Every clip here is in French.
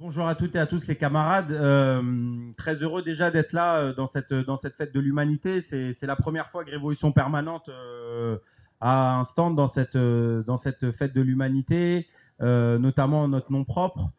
Bonjour à toutes et à tous les camarades. Très heureux déjà d'être là dans cette fête de l'humanité. C'est la première fois que Révolution Permanente a un stand dans cette fête de l'humanité, notamment en notre nom propre.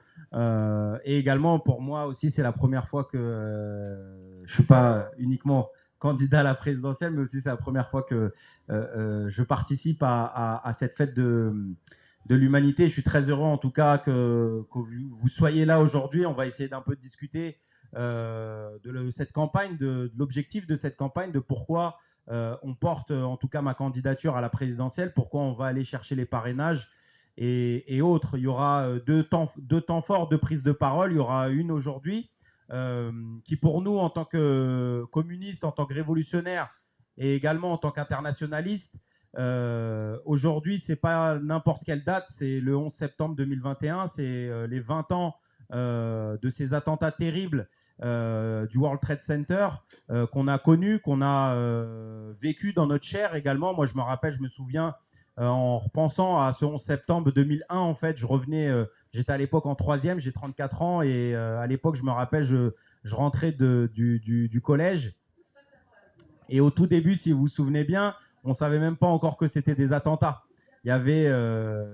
Et également pour moi aussi, c'est la première fois que je suis pas uniquement candidat à la présidentielle, mais aussi c'est la première fois que je participe à cette fête de l'humanité. Je suis très heureux en tout cas que vous soyez là aujourd'hui. On va essayer d'un peu discuter de cette campagne, de l'objectif de cette campagne, de pourquoi on porte en tout cas ma candidature à la présidentielle, pourquoi on va aller chercher les parrainages et autres. Il y aura deux temps forts de prise de parole. Il y aura une aujourd'hui qui pour nous en tant que communistes, en tant que révolutionnaires et également en tant qu'internationalistes, aujourd'hui, c'est pas n'importe quelle date, c'est le 11 septembre 2021, c'est les 20 ans de ces attentats terribles du World Trade Center qu'on a connu, qu'on a vécu dans notre chair également. Moi, je me rappelle, je me souviens, en repensant à ce 11 septembre 2001, en fait, je revenais, j'étais à l'époque en troisième, j'ai 34 ans, et à l'époque, je me rappelle, je rentrais du collège. Et au tout début, si vous vous souvenez bien, on ne savait même pas encore que c'était des attentats. Il y avait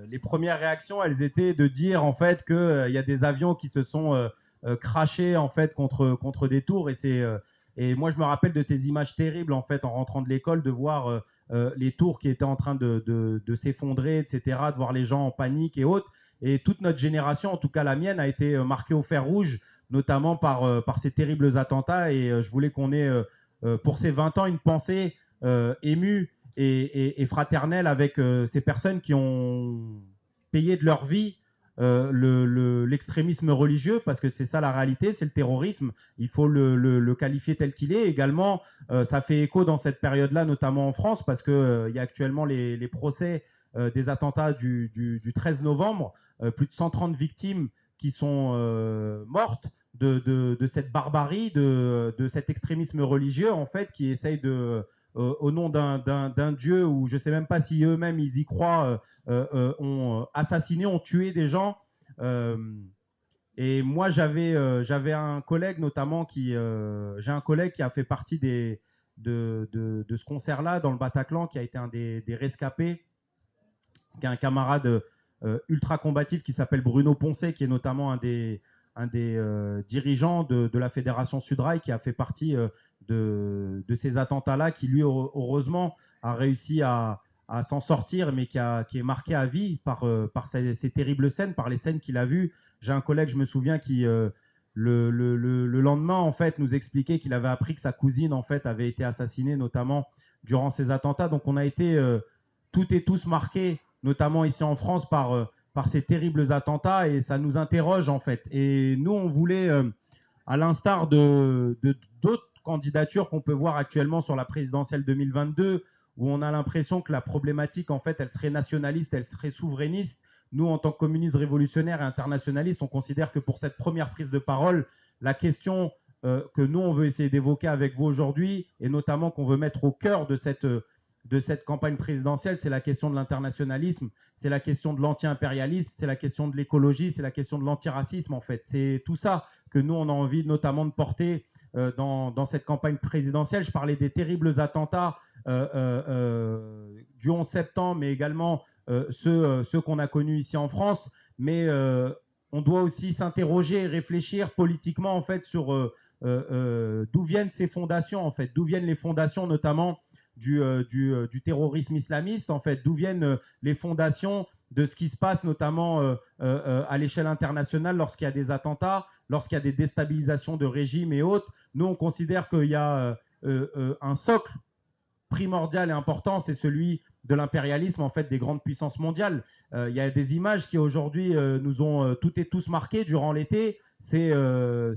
les premières réactions, elles étaient de dire en fait qu'il y a des avions qui se sont crashés en fait contre des tours. Et moi, je me rappelle de ces images terribles en fait en rentrant de l'école, de voir les tours qui étaient en train de s'effondrer, etc., de voir les gens en panique et autres. Et toute notre génération, en tout cas la mienne, a été marquée au fer rouge, notamment par ces terribles attentats. Et je voulais qu'on ait pour ces 20 ans une pensée émue et fraternelle avec ces personnes qui ont payé de leur vie l'extrémisme religieux, parce que c'est ça la réalité, c'est le terrorisme. Il faut le qualifier tel qu'il est. Également, ça fait écho dans cette période-là, notamment en France, parce qu'il y a actuellement les procès des attentats du 13 novembre, plus de 130 victimes qui sont mortes de cette barbarie, de cet extrémisme religieux, en fait, qui essaye au nom d'un Dieu, ou je ne sais même pas si eux-mêmes ils y croient, ont assassiné, ont tué des gens. Euh, et moi, j'avais un collègue notamment j'ai un collègue qui a fait partie de ce concert-là dans le Bataclan, qui a été un des rescapés, qui est un camarade ultra combatif qui s'appelle Bruno Poncet, qui est notamment un des dirigeants de la Fédération Sudrail, qui a fait partie de ces attentats-là, qui lui, heureusement, a réussi à s'en sortir, mais qui est marqué à vie par ces terribles scènes, par les scènes qu'il a vues. J'ai un collègue, je me souviens, qui le lendemain, en fait, nous expliquait qu'il avait appris que sa cousine, en fait, avait été assassinée, notamment durant ces attentats. Donc, on a été toutes et tous marqués, notamment ici en France, par ces terribles attentats, et ça nous interroge, en fait. Et nous, on voulait, à l'instar d'autres candidatures qu'on peut voir actuellement sur la présidentielle 2022, où on a l'impression que la problématique, en fait, elle serait nationaliste, elle serait souverainiste. Nous, en tant que communistes révolutionnaires et internationalistes, on considère que pour cette première prise de parole, la question que nous, on veut essayer d'évoquer avec vous aujourd'hui, et notamment qu'on veut mettre au cœur de cette campagne présidentielle, c'est la question de l'internationalisme, c'est la question de l'anti-impérialisme, c'est la question de l'écologie, c'est la question de l'antiracisme, en fait. C'est tout ça que nous, on a envie notamment de porter dans cette campagne présidentielle. Je parlais des terribles attentats du 11 septembre, mais également ceux qu'on a connus ici en France. Mais on doit aussi s'interroger et réfléchir politiquement, en fait, sur d'où viennent ces fondations, en fait, d'où viennent les fondations notamment du terrorisme islamiste, en fait, d'où viennent les fondations de ce qui se passe notamment à l'échelle internationale lorsqu'il y a des attentats, lorsqu'il y a des déstabilisations de régimes et autres. Nous, on considère qu'il y a un socle primordial et important, c'est celui de l'impérialisme, en fait, des grandes puissances mondiales. Il y a des images qui aujourd'hui nous ont toutes et tous marqués durant l'été. C'est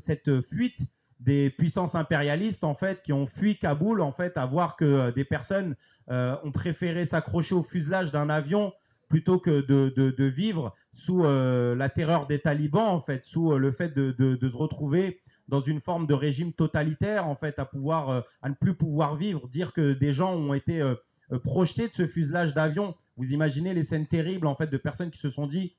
cette fuite des puissances impérialistes, en fait, qui ont fui Kaboul, en fait, à voir que des personnes ont préféré s'accrocher au fuselage d'un avion plutôt que de vivre sous la terreur des talibans, en fait, sous le fait de se retrouver dans une forme de régime totalitaire, en fait, à ne plus pouvoir vivre, dire que des gens ont été projetés de ce fuselage d'avion. Vous imaginez les scènes terribles, en fait, de personnes qui se sont dit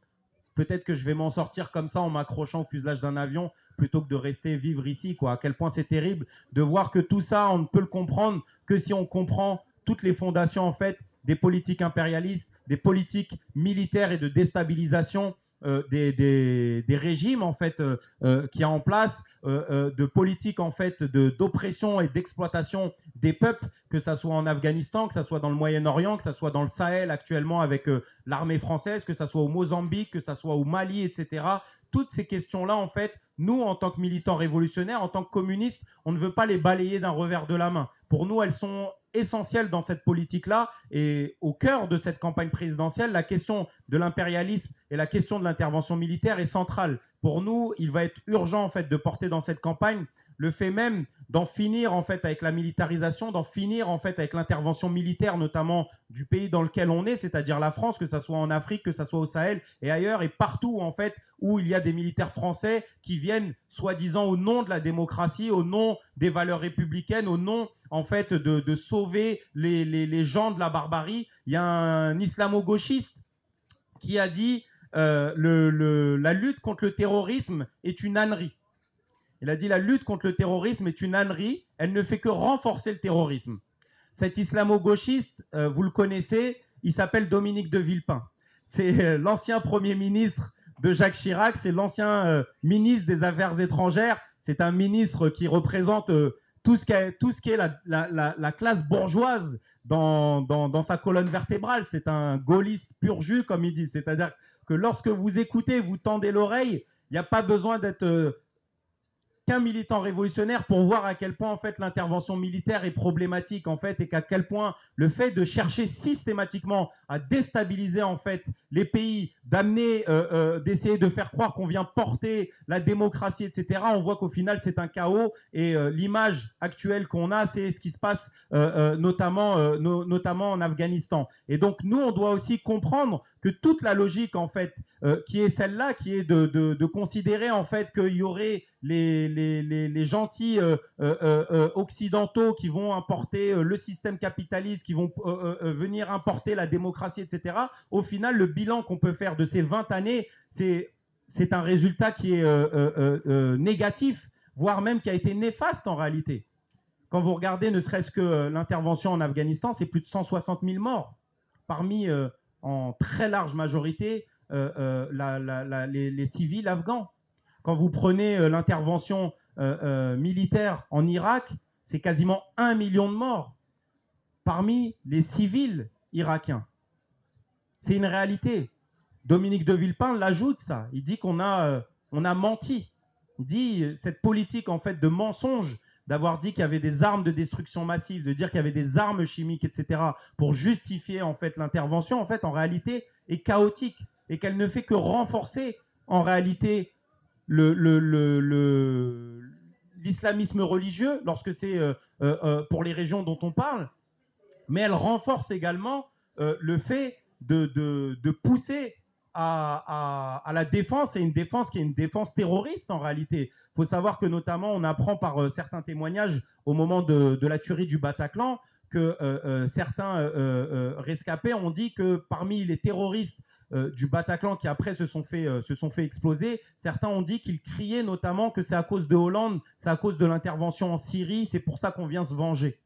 peut-être que je vais m'en sortir comme ça en m'accrochant au fuselage d'un avion plutôt que de rester vivre ici, quoi. À quel point c'est terrible de voir que tout ça, on ne peut le comprendre que si on comprend toutes les fondations, en fait, des politiques impérialistes, des politiques militaires et de déstabilisation des régimes, en fait, qu'il y a en place, de politiques, en fait, d'oppression et d'exploitation des peuples, que ça soit en Afghanistan, que ça soit dans le Moyen-Orient, que ça soit dans le Sahel actuellement avec l'armée française, que ça soit au Mozambique, que ça soit au Mali, etc. Toutes ces questions-là, en fait, nous, en tant que militants révolutionnaires, en tant que communistes, on ne veut pas les balayer d'un revers de la main. Pour nous, elles sont essentielles dans cette politique-là. Et au cœur de cette campagne présidentielle, la question de l'impérialisme et la question de l'intervention militaire est centrale. Pour nous, il va être urgent, en fait, de porter dans cette campagne le fait même d'en finir, en fait, avec la militarisation, d'en finir, en fait, avec l'intervention militaire, notamment du pays dans lequel on est, c'est-à-dire la France, que ce soit en Afrique, que ce soit au Sahel et ailleurs, et partout, en fait, où il y a des militaires français qui viennent, soi-disant, au nom de la démocratie, au nom des valeurs républicaines, au nom, en fait, de sauver les gens de la barbarie. Il y a un islamo-gauchiste qui a dit la lutte contre le terrorisme est une ânerie. Il a dit la lutte contre le terrorisme est une ânerie, elle ne fait que renforcer le terrorisme. Cet islamo-gauchiste, vous le connaissez, il s'appelle Dominique de Villepin. C'est l'ancien Premier ministre de Jacques Chirac, c'est l'ancien ministre des Affaires étrangères, c'est un ministre qui représente tout ce qui est la classe bourgeoise dans sa colonne vertébrale. C'est un gaulliste pur jus, comme il dit. C'est-à-dire que lorsque vous écoutez, vous tendez l'oreille, il n'y a pas besoin d'être qu'un militant révolutionnaire pour voir à quel point en fait l'intervention militaire est problématique en fait et qu'à quel point le fait de chercher systématiquement à déstabiliser en fait les pays, d'amener, d'essayer de faire croire qu'on vient porter la démocratie, etc. On voit qu'au final c'est un chaos et l'image actuelle qu'on a, c'est ce qui se passe notamment en Afghanistan. Et donc nous, on doit aussi comprendre que toute la logique en fait qui est celle-là, qui est de considérer en fait qu'il y aurait les gentils occidentaux qui vont importer le système capitaliste, qui vont venir importer la démocratie, etc. Au final, le bilan qu'on peut faire de ces 20 années, c'est un résultat qui est négatif, voire même qui a été néfaste en réalité. Quand vous regardez ne serait-ce que l'intervention en Afghanistan, c'est plus de 160 000 morts, parmi, en très large majorité, les civils afghans. Quand vous prenez l'intervention militaire en Irak, c'est quasiment 1 million de morts parmi les civils irakiens. C'est une réalité. Dominique de Villepin l'ajoute ça. Il dit qu'on a menti. Il dit cette politique en fait de mensonge, d'avoir dit qu'il y avait des armes de destruction massive, de dire qu'il y avait des armes chimiques, etc., pour justifier en fait l'intervention, en fait, en réalité, est chaotique et qu'elle ne fait que renforcer en réalité l'islamisme religieux lorsque c'est pour les régions dont on parle, mais elle renforce également le fait de pousser à la défense, et une défense qui est une défense terroriste en réalité. Il faut savoir que notamment on apprend par certains témoignages au moment de la tuerie du Bataclan que certains rescapés ont dit que parmi les terroristes du Bataclan qui après se sont fait exploser, certains ont dit qu'ils criaient notamment que c'est à cause de Hollande, c'est à cause de l'intervention en Syrie, c'est pour ça qu'on vient se venger.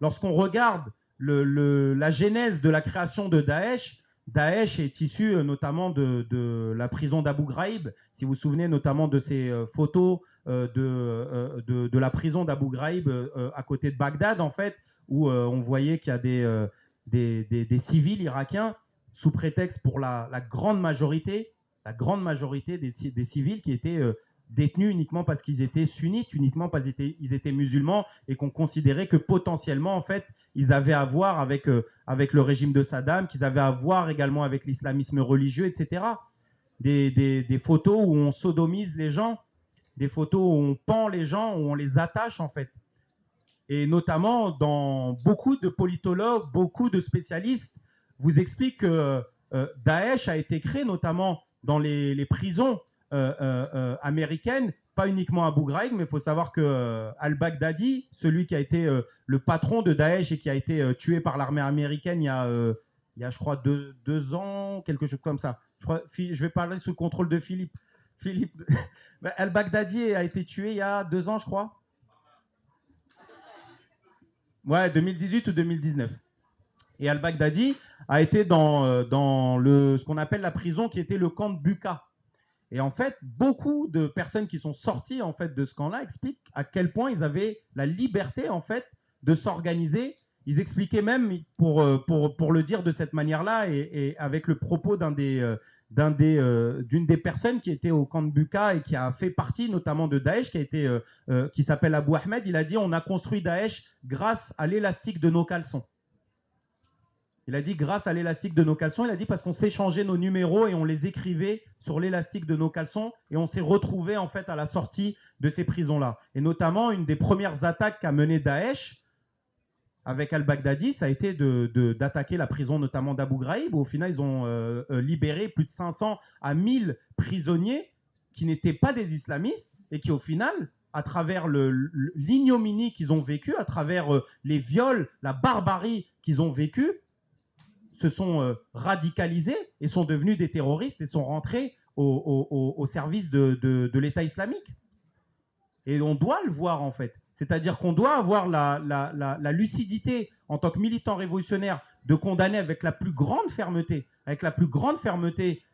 Lorsqu'on regarde la genèse de la création de Daesh, Daesh est issu notamment de la prison d'Abu Ghraib. Si vous vous souvenez notamment de ces photos de la prison d'Abu Ghraib à côté de Bagdad, en fait, où on voyait qu'il y a des civils irakiens, sous prétexte pour la grande majorité des civils qui étaient détenus uniquement parce qu'ils étaient sunnites, uniquement parce qu'ils étaient musulmans, et qu'on considérait que potentiellement, en fait, ils avaient à voir avec le régime de Saddam, qu'ils avaient à voir également avec l'islamisme religieux, etc. Des photos où on sodomise les gens, des photos où on pend les gens, où on les attache, en fait. Et notamment, dans beaucoup de politologues, beaucoup de spécialistes vous expliquent que Daesh a été créé notamment dans les prisons américaines, pas uniquement à Abu Ghraib, mais il faut savoir que al-Baghdadi, celui qui a été le patron de Daesh et qui a été tué par l'armée américaine il il y a, je crois, deux ans, quelque chose comme ça. Je vais parler sous le contrôle de Philippe. Philippe, El-Baghdadi a été tué il y a 2 ans, je crois. Ouais, 2018 ou 2019. Et Al-Baghdadi a été dans ce qu'on appelle la prison qui était le camp de Buka. Et en fait, beaucoup de personnes qui sont sorties en fait, de ce camp-là expliquent à quel point ils avaient la liberté en fait, de s'organiser. Ils expliquaient même, pour le dire de cette manière-là, et avec le propos d'une des personnes qui était au camp de Buka et qui a fait partie notamment de Daesh, qui s'appelle Abou Ahmed, il a dit on a construit Daesh grâce à l'élastique de nos caleçons. Il a dit grâce à l'élastique de nos caleçons, il a dit parce qu'on s'échangeait nos numéros et on les écrivait sur l'élastique de nos caleçons et on s'est retrouvés en fait à la sortie de ces prisons-là. Et notamment, une des premières attaques qu'a mené Daesh avec Al-Baghdadi, ça a été d'attaquer la prison notamment d'Abu Ghraib, où au final ils ont libéré plus de 500 à 1000 prisonniers qui n'étaient pas des islamistes et qui au final, à travers l'ignominie qu'ils ont vécu, à travers les viols, la barbarie qu'ils ont vécu, se sont radicalisés et sont devenus des terroristes et sont rentrés au service de l'État islamique. Et on doit le voir en fait. C'est-à-dire qu'on doit avoir la lucidité en tant que militant révolutionnaire de condamner avec la plus grande fermeté,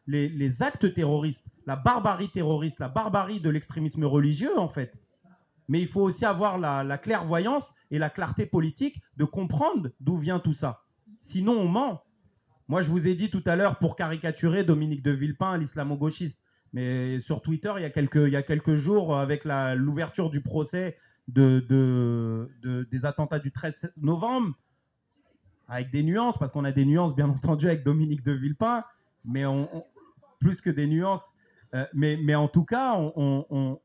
les actes terroristes, la barbarie terroriste, la barbarie de l'extrémisme religieux en fait. Mais il faut aussi avoir la clairvoyance et la clarté politique de comprendre d'où vient tout ça. Sinon, on ment. Moi, je vous ai dit tout à l'heure, pour caricaturer Dominique de Villepin, l'islamo-gauchiste. Mais sur Twitter, il y a quelques jours, avec l'ouverture du procès des attentats du 13 novembre, avec des nuances, parce qu'on a des nuances, bien entendu, avec Dominique de Villepin, mais plus que des nuances. Mais en tout cas,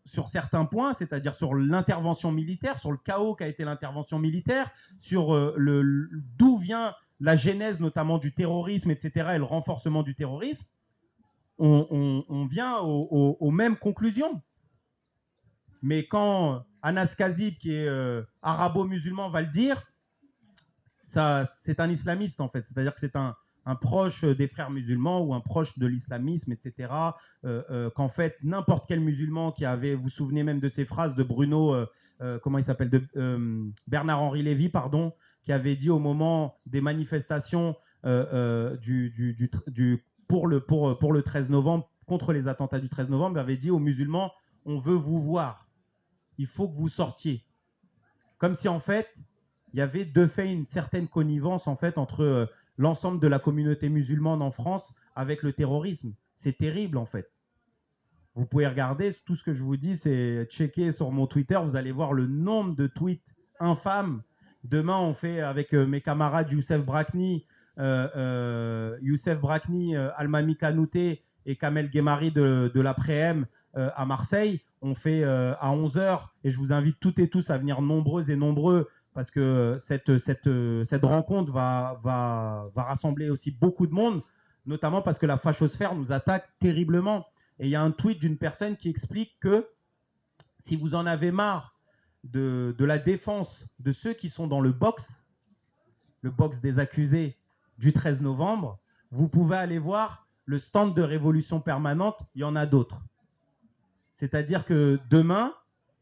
sur certains points, c'est-à-dire sur l'intervention militaire, sur le chaos qu'a été l'intervention militaire, sur d'où vient la genèse notamment du terrorisme, etc., et le renforcement du terrorisme, on vient aux mêmes conclusions. Mais quand Anas Kazib, qui est arabo-musulman, va le dire, c'est un islamiste, en fait. C'est-à-dire que c'est un proche des frères musulmans ou un proche de l'islamisme, etc. Qu'en fait, n'importe quel musulman qui avait, vous vous souvenez même de ces phrases de Bruno, comment il s'appelle, Bernard-Henri Lévy, pardon, qui avait dit au moment des manifestations pour le 13 novembre, contre les attentats du 13 novembre, il avait dit aux musulmans, on veut vous voir, il faut que vous sortiez. Comme si en fait, il y avait de fait une certaine connivence en fait entre l'ensemble de la communauté musulmane en France avec le terrorisme. C'est terrible en fait. Vous pouvez regarder, tout ce que je vous dis, c'est checker sur mon Twitter, vous allez voir le nombre de tweets infâmes. Demain, on fait avec mes camarades Youssef Brakni, Almami Kanouté et Kamel Guémari de l'après-m à Marseille. On fait à 11h et je vous invite toutes et tous à venir nombreux et nombreux parce que cette rencontre va rassembler aussi beaucoup de monde, notamment parce que la fachosphère nous attaque terriblement. Et il y a un tweet d'une personne qui explique que si vous en avez marre de la défense de ceux qui sont dans le box des accusés du 13 novembre, vous pouvez aller voir le stand de Révolution Permanente, il y en a d'autres. C'est-à-dire que demain,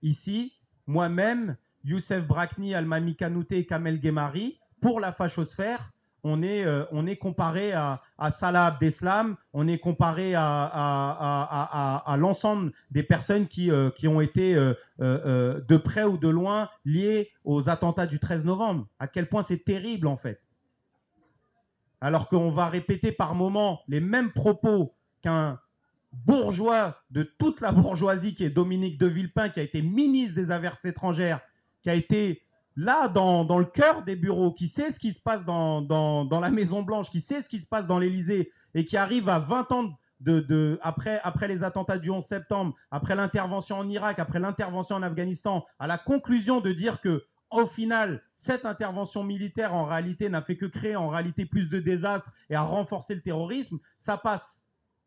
ici, moi-même, Youssef Brakni, Almami Kanouté et Kamel Guémari, pour la fachosphère, on est comparé à Salah Abdeslam, on est comparé à l'ensemble des personnes qui ont été de près ou de loin liées aux attentats du 13 novembre. À quel point c'est terrible en fait. Alors qu'on va répéter par moments les mêmes propos qu'un bourgeois de toute la bourgeoisie qui est Dominique de Villepin, qui a été ministre des Affaires étrangères, qui a été là dans le cœur des bureaux, qui sait ce qui se passe dans la Maison Blanche, qui sait ce qui se passe dans l'Élysée et qui arrive à 20 ans après les attentats du 11 septembre, après l'intervention en Irak, après l'intervention en Afghanistan, à la conclusion de dire que au final, cette intervention militaire en réalité n'a fait que créer en réalité plus de désastres et à renforcer le terrorisme, ça passe.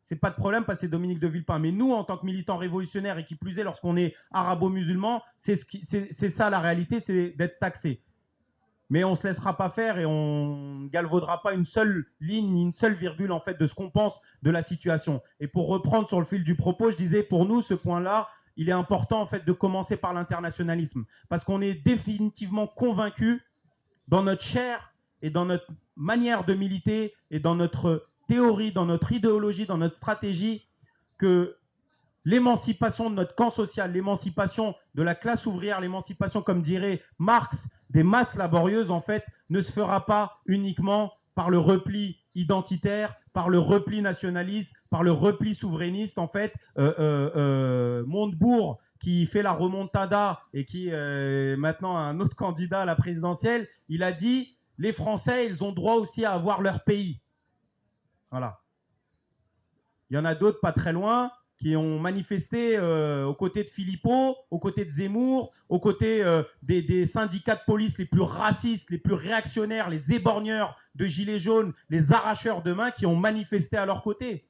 C'est pas de problème parce que c'est Dominique de Villepin. Mais nous, en tant que militants révolutionnaires et qui plus est lorsqu'on est arabo-musulman, c'est ça la réalité, c'est d'être taxé. mais on ne se laissera pas faire et on ne galvaudera pas une seule ligne, une seule virgule en fait de ce qu'on pense de la situation. Et pour reprendre sur le fil du propos, je disais pour nous ce point-là, il est important en fait de commencer par l'internationalisme parce qu'on est définitivement convaincu dans notre chair et dans notre manière de militer et dans notre théorie, dans notre idéologie, dans notre stratégie que l'émancipation de notre camp social, l'émancipation de la classe ouvrière, l'émancipation, comme dirait Marx, des masses laborieuses, en fait, ne se fera pas uniquement par le repli identitaire, par le repli nationaliste, par le repli souverainiste. En fait, Montebourg, qui fait la remontada et qui est maintenant un autre candidat à la présidentielle, il a dit « les Français, ils ont droit aussi à avoir leur pays ». Voilà. Il y en a d'autres pas très loin qui ont manifesté aux côtés de Philippot, aux côtés de Zemmour, aux côtés des syndicats de police les plus racistes, les plus réactionnaires, les éborgneurs de gilets jaunes, les arracheurs de mains qui ont manifesté à leur côté.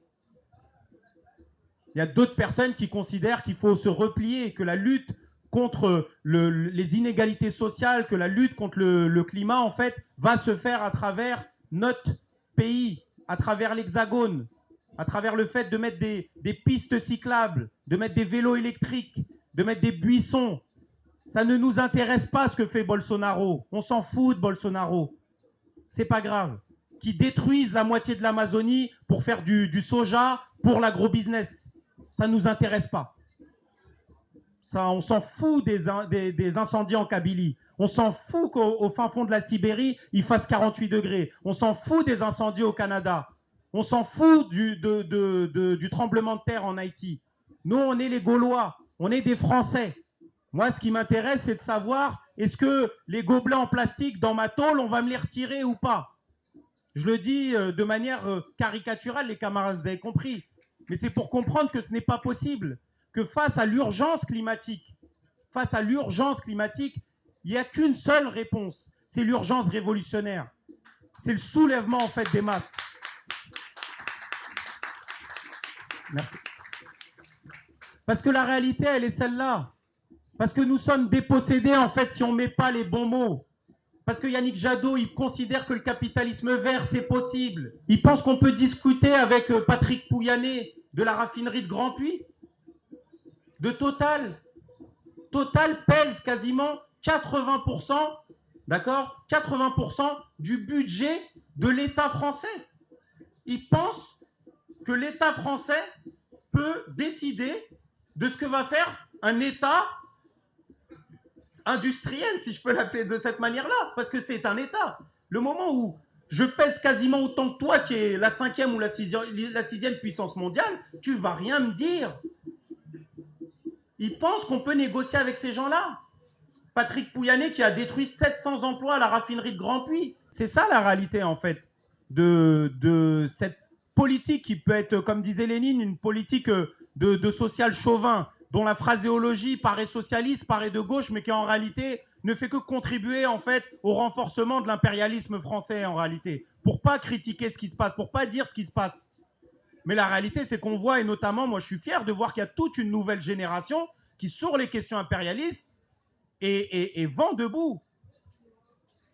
Il y a d'autres personnes qui considèrent qu'il faut se replier, que la lutte contre les inégalités sociales, que la lutte contre le climat, en fait, va se faire à travers notre pays, à travers l'Hexagone, à travers le fait de mettre des pistes cyclables, de mettre des vélos électriques, de mettre des buissons. Ça ne nous intéresse pas ce que fait Bolsonaro. On s'en fout de Bolsonaro. C'est pas grave. Qui détruisent la moitié de l'Amazonie pour faire du soja pour l'agro-business. Ça ne nous intéresse pas. Ça, on s'en fout des incendies en Kabylie. On s'en fout qu'au fin fond de la Sibérie, il fasse 48 degrés. On s'en fout des incendies au Canada. On s'en fout du tremblement de terre en Haïti. Nous, on est les Gaulois. On est des Français. Moi, ce qui m'intéresse, c'est de savoir est-ce que les gobelets en plastique dans ma tôle, on va me les retirer ou pas? Je le dis de manière caricaturale, les camarades, vous avez compris. Mais c'est pour comprendre que ce n'est pas possible. Que face à l'urgence climatique, il n'y a qu'une seule réponse. C'est l'urgence révolutionnaire. C'est le soulèvement en fait des masses. Merci. Parce que la réalité, elle est celle-là. Parce que nous sommes dépossédés en fait si on ne met pas les bons mots. Parce que Yannick Jadot, il considère que le capitalisme vert, c'est possible. Il pense qu'on peut discuter avec Patrick Pouyanné de la raffinerie de Grand Puy, de Total. Total pèse quasiment 80%, d'accord, 80% du budget de l'État français. Il pense que l'État français peut décider de ce que va faire un État industriel, si je peux l'appeler de cette manière-là, parce que c'est un État. Le moment où je pèse quasiment autant que toi, qui est la 5e ou la 6e puissance mondiale, tu vas rien me dire. Ils pensent qu'on peut négocier avec ces gens-là. Patrick Pouyanné qui a détruit 700 emplois à la raffinerie de Grand Puy. C'est ça la réalité, en fait, de cette politique qui peut être, comme disait Lénine, une politique de social chauvin, dont la phraséologie paraît socialiste, paraît de gauche, mais qui en réalité ne fait que contribuer en fait au renforcement de l'impérialisme français en réalité, pour pas critiquer ce qui se passe, pour pas dire ce qui se passe. Mais la réalité, c'est qu'on voit, et notamment, moi je suis fier de voir qu'il y a toute une nouvelle génération qui, sur les questions impérialistes, est vent debout.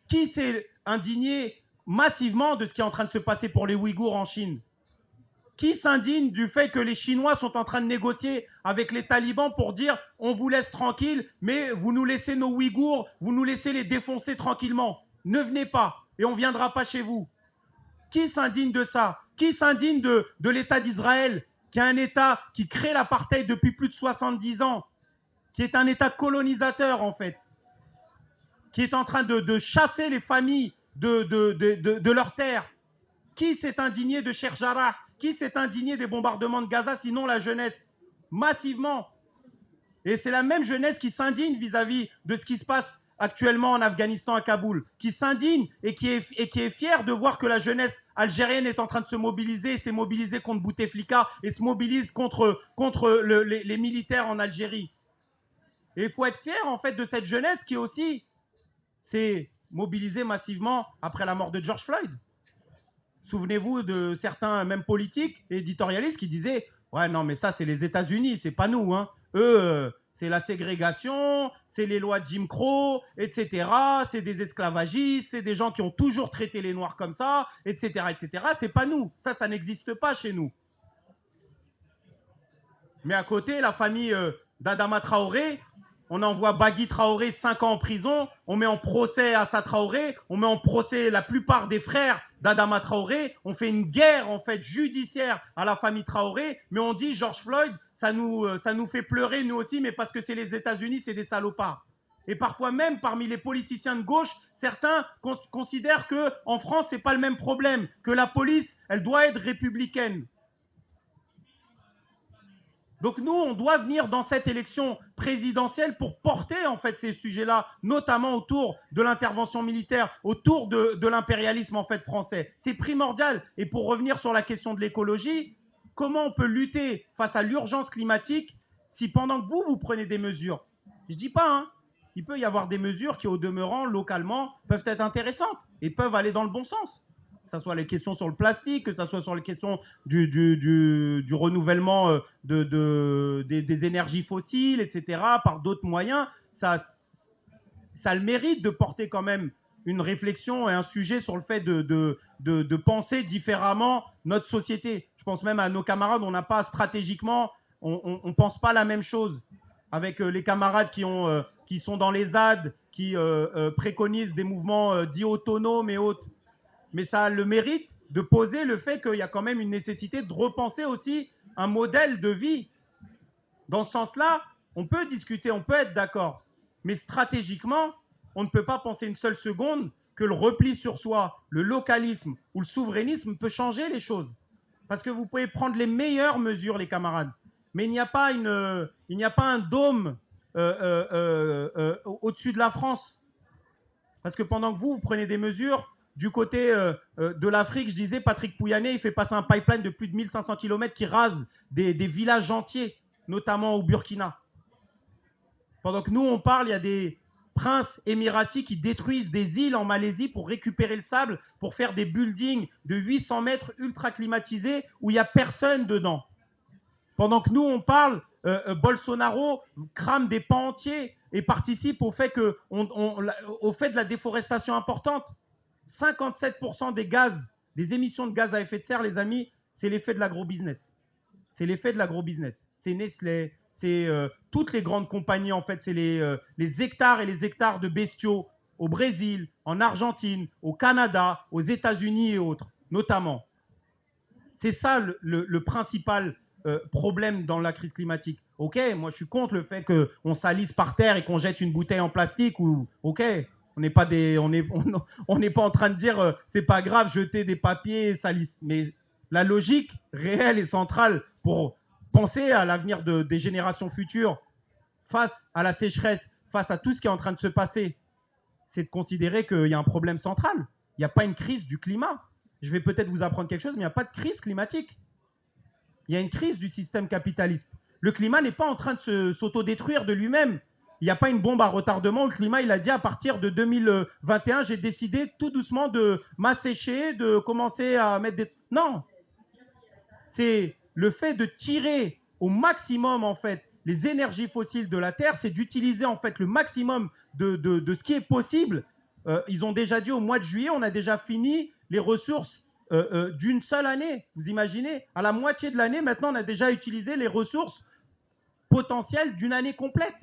Qui s'est indigné massivement de ce qui est en train de se passer pour les Ouïghours en Chine? Qui s'indigne du fait que les Chinois sont en train de négocier avec les talibans pour dire on vous laisse tranquille, mais vous nous laissez nos Ouïghours, vous nous laissez les défoncer tranquillement. Ne venez pas et on ne viendra pas chez vous. Qui s'indigne de ça? Qui s'indigne de l'État d'Israël, qui est un État qui crée l'apartheid depuis plus de 70 ans, qui est un État colonisateur en fait, qui est en train de chasser les familles de leurs terres? Qui s'est indigné de Sheikh Jarrah? Qui s'est indigné des bombardements de Gaza, sinon la jeunesse? Massivement. Et c'est la même jeunesse qui s'indigne vis-à-vis de ce qui se passe actuellement en Afghanistan, à Kaboul, qui s'indigne et qui est fière de voir que la jeunesse algérienne est en train de se mobiliser, et s'est mobilisée contre Bouteflika et se mobilise contre les militaires en Algérie. Et il faut être fier en fait de cette jeunesse qui aussi s'est mobilisée massivement après la mort de George Floyd. Souvenez-vous de certains, même politiques et éditorialistes, qui disaient « Ouais, non, mais ça, c'est les États-Unis, c'est pas nous. Hein. Eux, C'est la ségrégation, c'est les lois de Jim Crow, etc. C'est des esclavagistes, c'est des gens qui ont toujours traité les Noirs comme ça, etc., etc. C'est pas nous. Ça n'existe pas chez nous. Mais à côté, la famille d'Adama Traoré, on envoie Bagui Traoré 5 ans en prison, on met en procès Assa Traoré, on met en procès la plupart des frères d'Adama Traoré, on fait une guerre en fait judiciaire à la famille Traoré, mais on dit George Floyd, ça nous fait pleurer nous aussi, mais parce que c'est les États-Unis, c'est des salopards. Et parfois même parmi les politiciens de gauche, certains considèrent qu'en France, c'est pas le même problème, que la police, elle doit être républicaine. Donc nous, on doit venir dans cette élection présidentielle pour porter en fait ces sujets-là, notamment autour de l'intervention militaire, autour de l'impérialisme en fait français. C'est primordial. Et pour revenir sur la question de l'écologie, comment on peut lutter face à l'urgence climatique si pendant que vous prenez des mesures, je dis pas, hein, il peut y avoir des mesures qui au demeurant, localement, peuvent être intéressantes et peuvent aller dans le bon sens. Que ce soit les questions sur le plastique, que ce soit sur les questions du renouvellement des énergies fossiles, etc., par d'autres moyens, ça a le mérite de porter quand même une réflexion et un sujet sur le fait de penser différemment notre société. Je pense même à nos camarades, on n'a pas stratégiquement, on ne pense pas la même chose. Avec les camarades qui sont dans les ZAD, qui préconisent des mouvements dits autonomes et autres. Mais ça a le mérite de poser le fait qu'il y a quand même une nécessité de repenser aussi un modèle de vie. Dans ce sens-là, on peut discuter, on peut être d'accord. Mais stratégiquement, on ne peut pas penser une seule seconde que le repli sur soi, le localisme ou le souverainisme peut changer les choses. Parce que vous pouvez prendre les meilleures mesures, les camarades. Mais il n'y a pas un dôme au-dessus de la France. Parce que pendant que vous prenez des mesures, du côté de l'Afrique, je disais, Patrick Pouyanné, il fait passer un pipeline de plus de 1500 km qui rase des villages entiers, notamment au Burkina. Pendant que nous, on parle, il y a des princes émiratis qui détruisent des îles en Malaisie pour récupérer le sable, pour faire des buildings de 800 mètres ultra climatisés où il n'y a personne dedans. Pendant que nous, on parle, Bolsonaro crame des pans entiers et participe au fait de la déforestation importante. 57% des gaz, des émissions de gaz à effet de serre, les amis, c'est l'effet de l'agrobusiness. C'est l'effet de l'agrobusiness. C'est Nestlé, c'est toutes les grandes compagnies, en fait, c'est les hectares et les hectares de bestiaux au Brésil, en Argentine, au Canada, aux États-Unis et autres, notamment. C'est ça le principal problème dans la crise climatique. Ok, moi je suis contre le fait qu'on salisse par terre et qu'on jette une bouteille en plastique. Ou ok, on n'est pas en train de dire c'est pas grave jeter des papiers salisse. Mais la logique réelle et centrale pour penser à l'avenir des générations futures face à la sécheresse, face à tout ce qui est en train de se passer, c'est de considérer qu'il y a un problème central. Il n'y a pas une crise du climat. Je vais peut-être vous apprendre quelque chose, mais il n'y a pas de crise climatique. Il y a une crise du système capitaliste. Le climat n'est pas en train de s'autodétruire de lui-même. Il n'y a pas une bombe à retardement. Le climat, il a dit à partir de 2021, j'ai décidé tout doucement de m'assécher, de commencer à mettre des... Non. C'est le fait de tirer au maximum, en fait, les énergies fossiles de la Terre, c'est d'utiliser, en fait, le maximum de ce qui est possible. Ils ont déjà dit au mois de juillet, on a déjà fini les ressources d'une seule année. Vous imaginez, à la moitié de l'année, maintenant, on a déjà utilisé les ressources potentielles d'une année complète.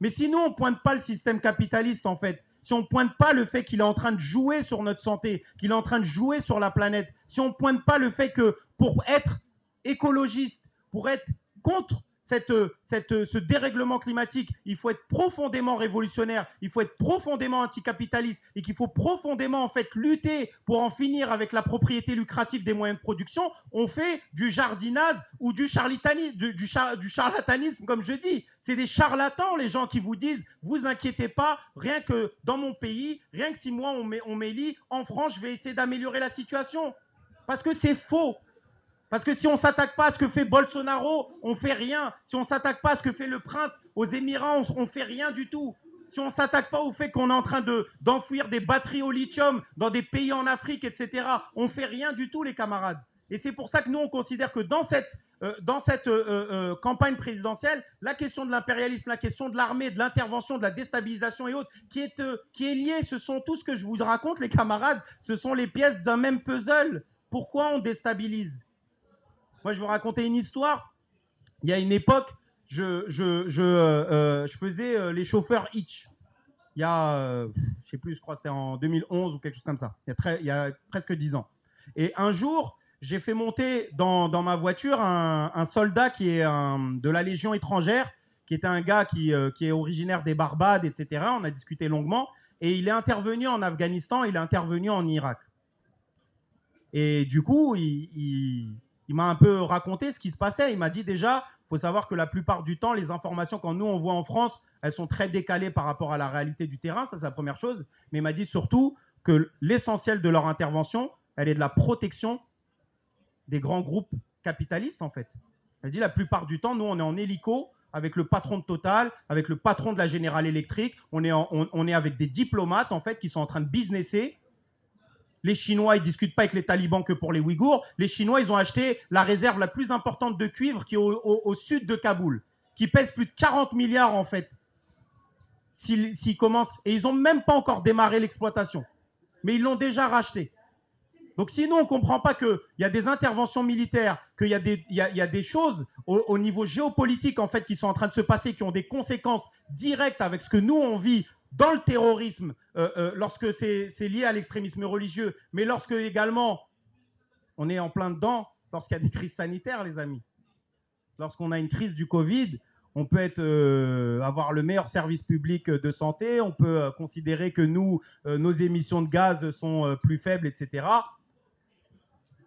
Mais sinon, on ne pointe pas le système capitaliste, en fait. Si on ne pointe pas le fait qu'il est en train de jouer sur notre santé, qu'il est en train de jouer sur la planète, si on ne pointe pas le fait que pour être écologiste, pour être contre ce dérèglement climatique, il faut être profondément révolutionnaire, il faut être profondément anticapitaliste et qu'il faut profondément en fait lutter pour en finir avec la propriété lucrative des moyens de production, on fait du jardinage ou du charlatanisme, comme je dis. C'est des charlatans, les gens qui vous disent « vous inquiétez pas, rien que dans mon pays, rien que si moi on m'élit, en France, je vais essayer d'améliorer la situation. » Parce que c'est faux. Parce que si on ne s'attaque pas à ce que fait Bolsonaro, on ne fait rien. Si on ne s'attaque pas à ce que fait le prince aux Émirats, on ne fait rien du tout. Si on ne s'attaque pas au fait qu'on est en train d'enfouir des batteries au lithium dans des pays en Afrique, etc., on ne fait rien du tout, les camarades. Et c'est pour ça que nous, on considère que dans cette dans cette campagne présidentielle, la question de l'impérialisme, la question de l'armée, de l'intervention, de la déstabilisation et autres, qui est liée, ce sont tout ce que je vous raconte, les camarades, ce sont les pièces d'un même puzzle. Pourquoi on déstabilise? Moi, je vais vous raconter une histoire. Il y a une époque, je faisais les chauffeurs Hitch. Il y a, je sais plus, je crois que c'était en 2011 ou quelque chose comme ça. Il y a presque 10 ans. Et un jour, j'ai fait monter dans ma voiture un soldat qui est de la Légion étrangère, qui était un gars qui est originaire des Barbades, etc. On a discuté longuement. Et il est intervenu en Afghanistan, il est intervenu en Irak. Et du coup, il m'a un peu raconté ce qui se passait. Il m'a dit déjà, il faut savoir que la plupart du temps, les informations quand nous on voit en France, elles sont très décalées par rapport à la réalité du terrain, ça c'est la première chose. Mais il m'a dit surtout que l'essentiel de leur intervention, elle est de la protection des grands groupes capitalistes en fait. Il m'a dit la plupart du temps, nous on est en hélico avec le patron de Total, avec le patron de la General Electric, on est avec des diplomates en fait qui sont en train de businesser. Les Chinois, ils ne discutent pas avec les talibans que pour les Ouïghours. Les Chinois, ils ont acheté la réserve la plus importante de cuivre qui est au sud de Kaboul, qui pèse plus de 40 milliards en fait. S'ils commencent, et ils n'ont même pas encore démarré l'exploitation, mais ils l'ont déjà racheté. Donc si nous, on ne comprend pas qu'il y a des interventions militaires, qu'il y a des choses au niveau géopolitique en fait qui sont en train de se passer, qui ont des conséquences directes avec ce que nous, on vit dans le terrorisme, lorsque c'est lié à l'extrémisme religieux, mais lorsque également on est en plein dedans, lorsqu'il y a des crises sanitaires, les amis. Lorsqu'on a une crise du Covid, on peut avoir le meilleur service public de santé, on peut considérer que nos émissions de gaz sont plus faibles, etc.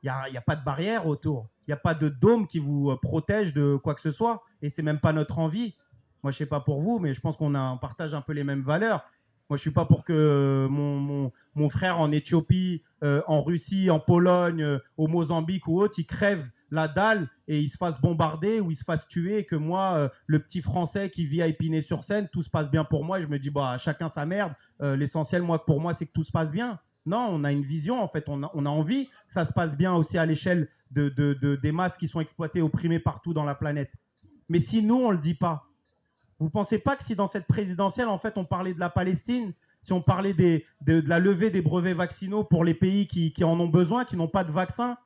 Il n'y a pas de barrière autour. Il n'y a pas de dôme qui vous protège de quoi que ce soit. Et ce n'est même pas notre envie. Moi, je ne sais pas pour vous, mais je pense qu'on partage un peu les mêmes valeurs. Moi, je ne suis pas pour que mon frère en Éthiopie, en Russie, en Pologne, au Mozambique ou autre, il crève la dalle et il se fasse bombarder ou il se fasse tuer. Et que moi, le petit Français qui vit à Épinay-sur-Seine, tout se passe bien pour moi. Et je me dis, bah, chacun sa merde. L'essentiel, pour moi, c'est que tout se passe bien. Non, on a une vision, en fait, on a envie que ça se passe bien aussi à l'échelle des masses qui sont exploitées, opprimées partout dans la planète. Mais si nous, on ne le dit pas, vous ne pensez pas que si dans cette présidentielle, en fait, on parlait de la Palestine, si on parlait de la levée des brevets vaccinaux pour les pays qui en ont besoin, qui n'ont pas de vaccin,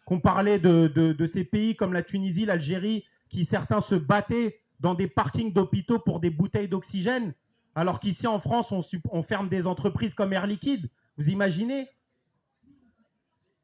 qu'on parlait de ces pays comme la Tunisie, l'Algérie, qui certains se battaient dans des parkings d'hôpitaux pour des bouteilles d'oxygène, alors qu'ici en France, on ferme des entreprises comme Air Liquide. Vous imaginez?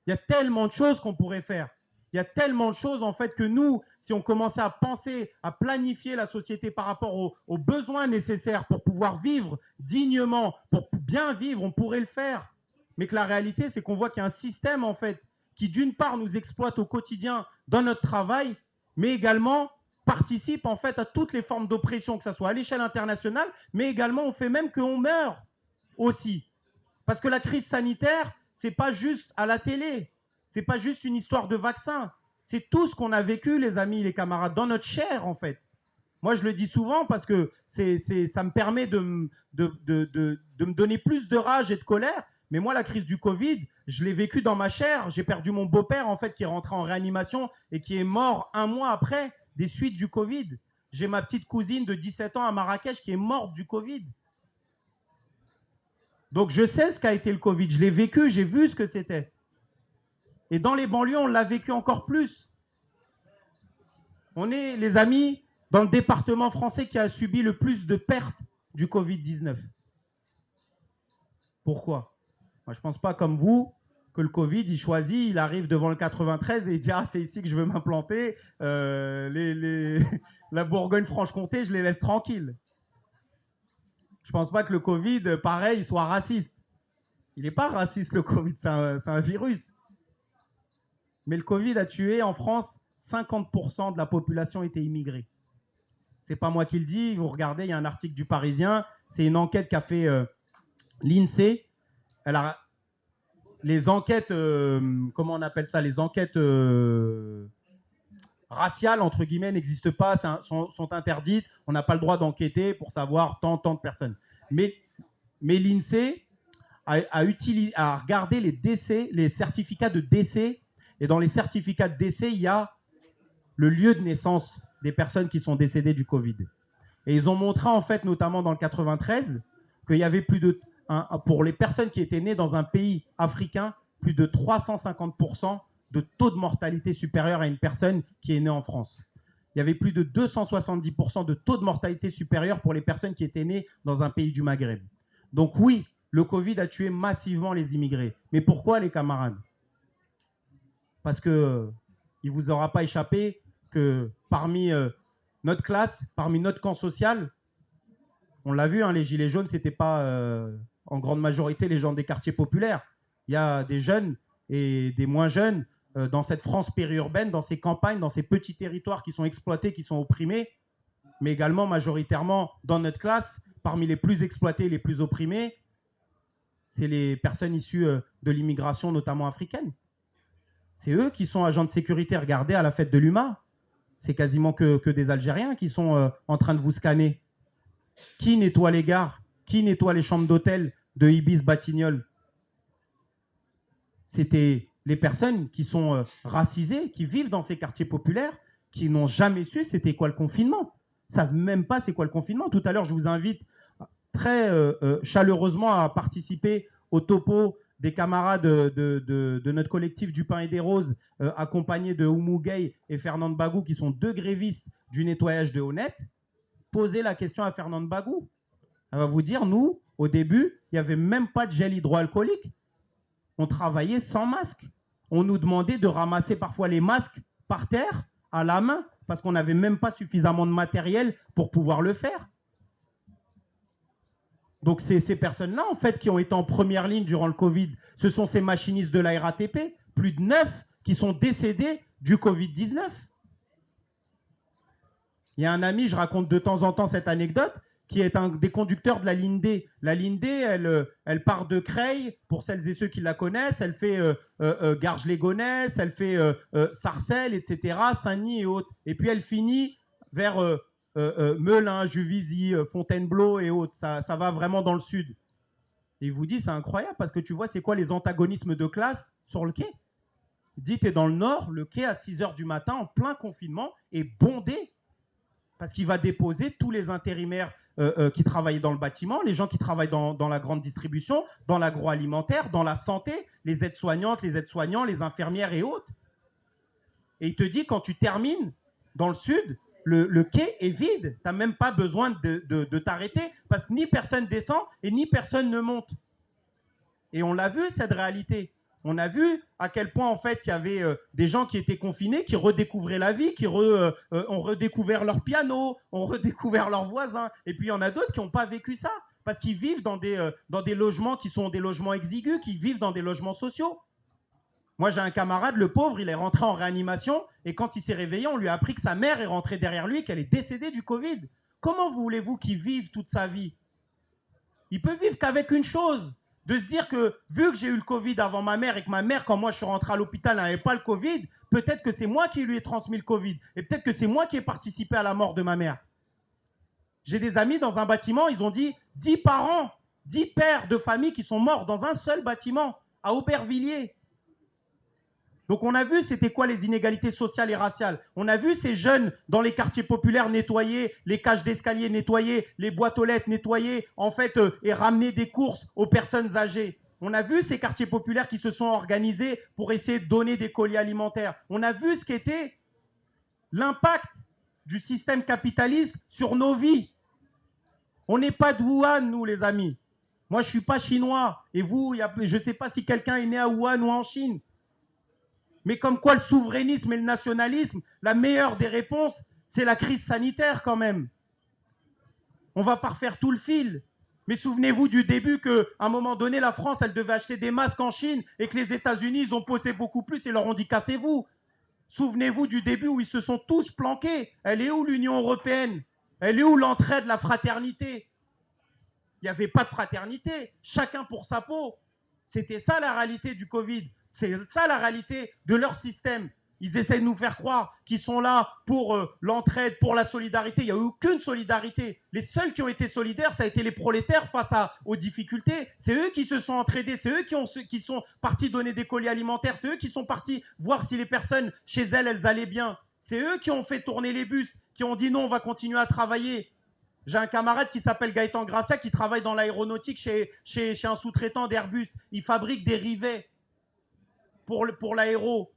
Il y a tellement de choses qu'on pourrait faire. Il y a tellement de choses en fait que nous, si on commençait à penser, à planifier la société par rapport aux besoins nécessaires pour pouvoir vivre dignement, pour bien vivre, on pourrait le faire. Mais que la réalité, c'est qu'on voit qu'il y a un système en fait qui d'une part nous exploite au quotidien dans notre travail, mais également participe en fait à toutes les formes d'oppression, que ce soit à l'échelle internationale, mais également on fait même qu'on meurt aussi. Parce que la crise sanitaire, c'est pas juste à la télé, c'est pas juste une histoire de vaccin, c'est tout ce qu'on a vécu, les amis, les camarades, dans notre chair en fait. Moi, je le dis souvent parce que ça me permet de me donner plus de rage et de colère. Mais moi, la crise du Covid, je l'ai vécue dans ma chair. J'ai perdu mon beau-père en fait qui est rentré en réanimation et qui est mort un mois après des suites du Covid. J'ai ma petite cousine de 17 ans à Marrakech qui est morte du Covid. Donc je sais ce qu'a été le Covid, je l'ai vécu, j'ai vu ce que c'était. Et dans les banlieues, on l'a vécu encore plus. On est, les amis, dans le département français qui a subi le plus de pertes du Covid-19. Pourquoi? Moi, je ne pense pas comme vous que le Covid, il choisit, il arrive devant le 93 et il dit « Ah, c'est ici que je veux m'implanter. La Bourgogne-Franche-Comté, je les laisse tranquilles. » Je ne pense pas que le Covid, pareil, soit raciste. Il n'est pas raciste, le Covid, c'est un virus. Mais le Covid a tué en France 50% de la population était immigrée. C'est pas moi qui le dis, vous regardez, il y a un article du Parisien, c'est une enquête qu'a fait l'INSEE. Les enquêtes, comment on appelle ça, les enquêtes raciales, entre guillemets, n'existent pas, sont interdites. On n'a pas le droit d'enquêter pour savoir tant de personnes. Mais l'INSEE a regardé les décès, les certificats de décès. Et dans les certificats de décès, il y a le lieu de naissance des personnes qui sont décédées du Covid. Et ils ont montré, en fait, notamment dans le 93, qu'il y avait plus de, pour les personnes qui étaient nées dans un pays africain, plus de 350% de taux de mortalité supérieur à une personne qui est née en France. Il y avait plus de 270% de taux de mortalité supérieur pour les personnes qui étaient nées dans un pays du Maghreb. Donc oui, le Covid a tué massivement les immigrés. Mais pourquoi, les camarades? Parce que il ne vous aura pas échappé que parmi notre classe, parmi notre camp social, on l'a vu, hein, les gilets jaunes, ce n'était pas en grande majorité les gens des quartiers populaires. Il y a des jeunes et des moins jeunes dans cette France périurbaine, dans ces campagnes, dans ces petits territoires qui sont exploités, qui sont opprimés, mais également majoritairement dans notre classe, parmi les plus exploités, les plus opprimés, c'est les personnes issues de l'immigration, notamment africaine. C'est eux qui sont agents de sécurité. Regardez à la fête de l'UMA, c'est quasiment que des Algériens qui sont en train de vous scanner. Qui nettoie les gares? Qui nettoie les chambres d'hôtel de Ibis Batignolles? C'était les personnes qui sont racisées, qui vivent dans ces quartiers populaires, qui n'ont jamais su c'était quoi le confinement. Ils ne savent même pas c'est quoi le confinement. Tout à l'heure, je vous invite très chaleureusement à participer au topo des camarades de notre collectif du Pain et des Roses, accompagnés de Oumou Gueye et Fernande Bagou, qui sont deux grévistes du nettoyage de Honnête. Posez la question à Fernande Bagou. Elle va vous dire, nous, au début, il n'y avait même pas de gel hydroalcoolique. On travaillait sans masque. On nous demandait de ramasser parfois les masques par terre, à la main, parce qu'on n'avait même pas suffisamment de matériel pour pouvoir le faire. Donc c'est ces personnes-là, en fait, qui ont été en première ligne durant le Covid. Ce sont ces machinistes de la RATP, plus de 9 qui sont décédés du Covid-19. Il y a un ami, je raconte de temps en temps cette anecdote, qui est un des conducteurs de la ligne D. La ligne D, elle part de Creil, pour celles et ceux qui la connaissent, elle fait Garges-les-Gonesse, elle fait Sarcelles, etc., Saint-Denis et autres. Et puis elle finit vers Melun, Juvisy, Fontainebleau et autres. Ça va vraiment dans le sud. Et il vous dit, c'est incroyable, parce que tu vois, c'est quoi les antagonismes de classe sur le quai? Il dit, t'es dans le nord, le quai à 6h du matin, en plein confinement, est bondé. Parce qu'il va déposer tous les intérimaires qui travaillent dans le bâtiment, les gens qui travaillent dans la grande distribution, dans l'agroalimentaire, dans la santé, les aides-soignantes, les aides-soignants, les infirmières et autres. Et il te dit, quand tu termines dans le sud, le quai est vide. Tu n'as même pas besoin de t'arrêter parce que ni personne descend et ni personne ne monte. Et on l'a vu, cette réalité. On a vu à quel point, en fait, il y avait des gens qui étaient confinés, qui redécouvraient la vie, qui ont redécouvert leur piano, ont redécouvert leurs voisins. Et puis, il y en a d'autres qui n'ont pas vécu ça, parce qu'ils vivent dans des logements qui sont des logements exigus, qui vivent dans des logements sociaux. Moi, j'ai un camarade, le pauvre, il est rentré en réanimation, et quand il s'est réveillé, on lui a appris que sa mère est rentrée derrière lui, qu'elle est décédée du Covid. Comment voulez-vous qu'il vive toute sa vie? Il peut vivre qu'avec une chose, de se dire que vu que j'ai eu le Covid avant ma mère et que ma mère, quand moi je suis rentré à l'hôpital, n'avait pas le Covid, peut-être que c'est moi qui lui ai transmis le Covid et peut-être que c'est moi qui ai participé à la mort de ma mère. J'ai des amis dans un bâtiment, ils ont dit 10 parents, 10 pères de famille qui sont morts dans un seul bâtiment, à Aubervilliers. Donc on a vu c'était quoi les inégalités sociales et raciales. On a vu ces jeunes dans les quartiers populaires nettoyer, les cages d'escalier nettoyer, les boîtes aux lettres nettoyer, en fait, et ramener des courses aux personnes âgées. On a vu ces quartiers populaires qui se sont organisés pour essayer de donner des colis alimentaires. On a vu ce qu'était l'impact du système capitaliste sur nos vies. On n'est pas de Wuhan, nous, les amis. Moi, je ne suis pas chinois. Et vous, je ne sais pas si quelqu'un est né à Wuhan ou en Chine. Mais comme quoi le souverainisme et le nationalisme, la meilleure des réponses, c'est la crise sanitaire quand même. On va pas refaire tout le fil. Mais souvenez-vous du début qu'à un moment donné, la France, elle devait acheter des masques en Chine et que les États-Unis, ils ont posé beaucoup plus et leur ont dit cassez-vous. Souvenez-vous du début où ils se sont tous planqués. Elle est où l'Union européenne? Elle est où l'entraide, la fraternité? Il n'y avait pas de fraternité. Chacun pour sa peau. C'était ça la réalité du Covid. C'est ça la réalité de leur système. Ils essaient de nous faire croire qu'ils sont là pour l'entraide, pour la solidarité. Il n'y a eu aucune solidarité. Les seuls qui ont été solidaires, ça a été les prolétaires face aux difficultés. C'est eux qui se sont entraidés, c'est eux qui sont partis donner des colis alimentaires, c'est eux qui sont partis voir si les personnes chez elles, elles allaient bien. C'est eux qui ont fait tourner les bus, qui ont dit non, on va continuer à travailler. J'ai un camarade qui s'appelle Gaëtan Grassia qui travaille dans l'aéronautique chez un sous-traitant d'Airbus. Il fabrique des rivets pour l'aéro.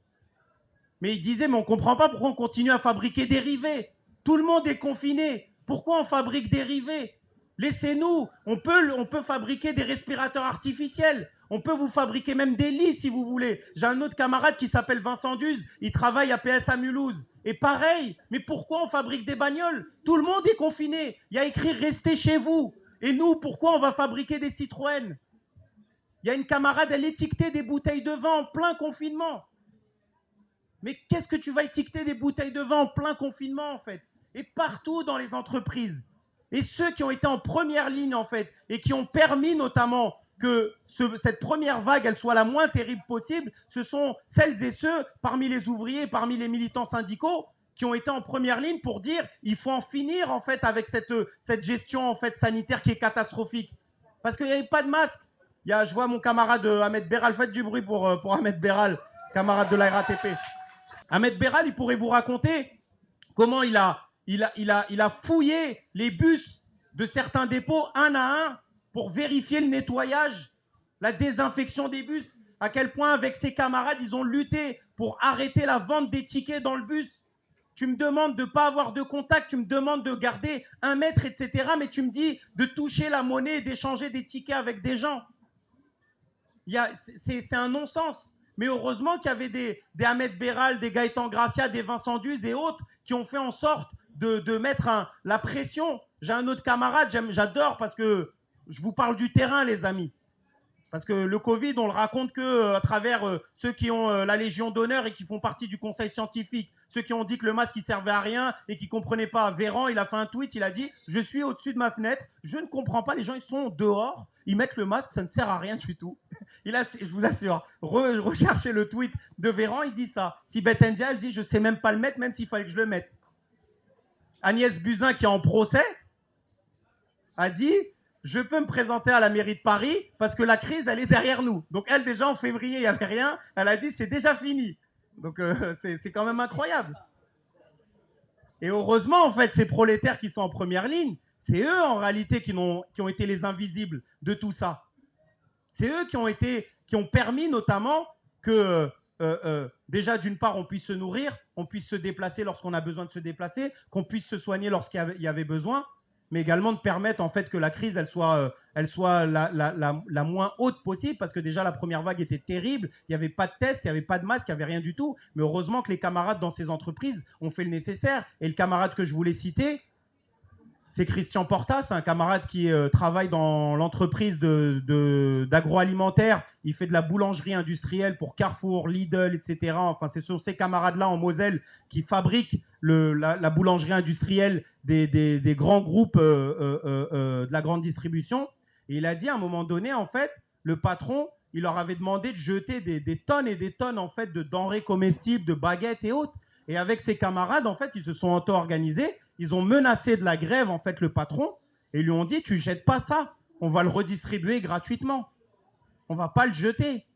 Mais il disait, mais on ne comprend pas pourquoi on continue à fabriquer des rivets. Tout le monde est confiné. Pourquoi on fabrique des rivets? Laissez-nous. On peut fabriquer des respirateurs artificiels. On peut vous fabriquer même des lits si vous voulez. J'ai un autre camarade qui s'appelle Vincent Duze. Il travaille à PSA Mulhouse. Et pareil, mais pourquoi on fabrique des bagnoles? Tout le monde est confiné. Il y a écrit restez chez vous. Et nous, pourquoi on va fabriquer des Citroën? Il y a une camarade, elle étiquetait des bouteilles de vin en plein confinement. Mais qu'est-ce que tu vas étiqueter des bouteilles de vin en plein confinement, en fait? Et partout dans les entreprises. Et ceux qui ont été en première ligne, en fait, et qui ont permis notamment que cette première vague, elle soit la moins terrible possible, ce sont celles et ceux, parmi les ouvriers, parmi les militants syndicaux, qui ont été en première ligne pour dire il faut en finir, en fait, avec cette gestion, en fait, sanitaire qui est catastrophique. Parce qu'il n'y avait pas de masque. Je vois mon camarade Ahmed Beral, faites du bruit pour Ahmed Beral, camarade de la RATP. Ahmed Beral, il pourrait vous raconter comment il a fouillé les bus de certains dépôts un à un pour vérifier le nettoyage, la désinfection des bus, à quel point avec ses camarades, ils ont lutté pour arrêter la vente des tickets dans le bus. Tu me demandes de ne pas avoir de contact, tu me demandes de garder 1 mètre, etc. Mais tu me dis de toucher la monnaie et d'échanger des tickets avec des gens. C'est un non-sens. Mais heureusement qu'il y avait des Ahmed Beral, des Gaëtan Grassia, des Vincent Duze et autres qui ont fait en sorte de mettre la pression. J'ai un autre camarade, j'adore parce que je vous parle du terrain, les amis. Parce que le Covid, on le raconte qu'à travers ceux qui ont la Légion d'honneur et qui font partie du conseil scientifique. Ceux qui ont dit que le masque, il servait à rien et qui ne comprenaient pas. Véran, il a fait un tweet, il a dit « Je suis au-dessus de ma fenêtre, je ne comprends pas, les gens, ils sont dehors, ils mettent le masque, ça ne sert à rien du tout. » Je vous assure, recherchez le tweet de Véran, il dit ça. Si Betendia, elle dit « Je ne sais même pas le mettre, même s'il fallait que je le mette. » Agnès Buzyn, qui est en procès, a dit « Je peux me présenter à la mairie de Paris parce que la crise, elle est derrière nous. » Donc elle, déjà, en février, il n'y avait rien. Elle a dit « C'est déjà fini. » Donc c'est quand même incroyable. Et heureusement, en fait, ces prolétaires qui sont en première ligne, c'est eux, en réalité, qui ont été les invisibles de tout ça. C'est eux qui ont permis, notamment, que déjà, d'une part, on puisse se nourrir, on puisse se déplacer lorsqu'on a besoin de se déplacer, qu'on puisse se soigner lorsqu'il y avait besoin, mais également de permettre en fait que la crise elle soit la moins haute possible, parce que déjà la première vague était terrible, il n'y avait pas de tests, il n'y avait pas de masque, il n'y avait rien du tout, mais heureusement que les camarades dans ces entreprises ont fait le nécessaire, et le camarade que je voulais citer, c'est Christian Portas, un camarade qui travaille dans l'entreprise d'agroalimentaire. Il fait de la boulangerie industrielle pour Carrefour, Lidl, etc. Enfin, ce sont ces camarades-là en Moselle qui fabriquent la boulangerie industrielle des grands groupes de la grande distribution. Et il a dit à un moment donné, en fait, le patron, il leur avait demandé de jeter des tonnes et des tonnes en fait, de denrées comestibles, de baguettes et autres. Et avec ses camarades, en fait, ils se sont auto-organisés. Ils ont menacé de la grève, en fait, le patron, et lui ont dit, tu jettes pas ça, on va le redistribuer gratuitement. On va pas le jeter.